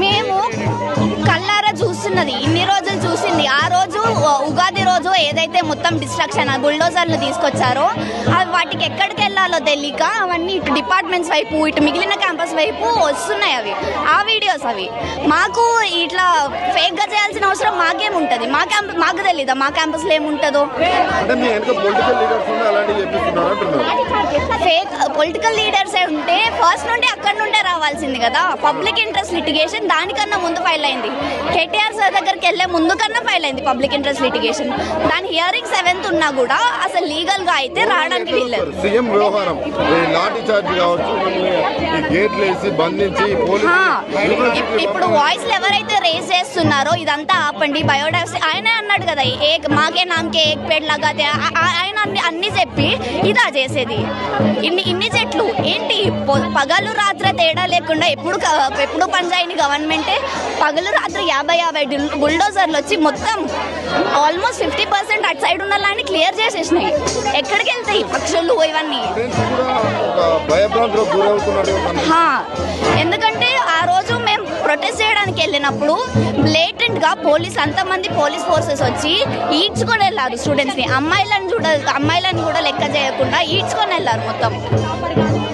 మేము కళ్ళారా చూస్తున్నది ఇన్ని రోజులు చూసింది. ఆ రోజు ఉగాది రోజు ఏదైతే మొత్తం డిస్ట్రక్షన్ బుల్డోజర్లు తీసుకొచ్చారో అవి వాటికి ఎక్కడికి వెళ్ళాలో తెలియక అవన్నీ ఇటు డిపార్ట్మెంట్స్ వైపు ఇటు మిగిలిన క్యాంపస్ వైపు వస్తున్నాయి. ఆ వీడియోస్ అవి మాకు ఇట్లా ఫేక్గా చేయాల్సిన అవసరం మాకేముంటుంది? మాకు తెలీదా మా క్యాంపస్లో ఏముంటుందో? ఫేక్ పొలిటికల్ లీడర్స్ ఉంటే ఫస్ట్ నుండి అక్కడ నుండే రావాల్సింది కదా. పబ్లిక్ ఇంట్రెస్ట్ లిటిగేషన్ దానికన్నా ముందు ఫైల్ అయింది. కేటీఆర్ సార్ దగ్గరికి వెళ్ళే ముందు కన్నా ఫైల్ అయింది పబ్లిక్ ఇంట్రెస్ట్ లిటిగేషన్. దాని హియరింగ్ 7th ఉన్నా కూడా అసలు లీగల్ గా అయితే రావడానికి వీల్లేదు. ఇప్పుడు వాయిస్లు ఎవరైతే రేస్ చేస్తున్నారో ఇదంతా ఆపండి, బయోడైవర్సిటీ ఆయనే అన్నాడు కదా, మాకే నామకే ఏక్ పేడ్ లగాతే, ఆయన అన్ని చెప్పి ఇదా చేసేది. ఇన్ని చెట్లు ఏంటి? పగలు రాత్రి తేడా లేకుండా ఎప్పుడు పనిచేయని గవర్నమెంటే పగలు రాత్రి 50 బుల్డోజర్లు వచ్చి మొత్తం ఆల్మోస్ట్ 50% అటు సైడ్ ఉన్న ల్యాండ్ క్లియర్ చేసేసినాయి. ఎక్కడికి వెళ్తాయి పక్షులు ఇవన్నీ? ఎందుకంటే ఆ రోజు మేము ప్రొటెస్ట్ చేయడానికి వెళ్ళినప్పుడు బ్లేటెంట్ గా అంతమంది పోలీస్ ఫోర్సెస్ వచ్చి ఈడ్చుకొని వెళ్ళారు స్టూడెంట్స్ ని. అమ్మాయిలను కూడా లెక్క చేయకుండా ఈడ్చుకొని వెళ్ళారు మొత్తం.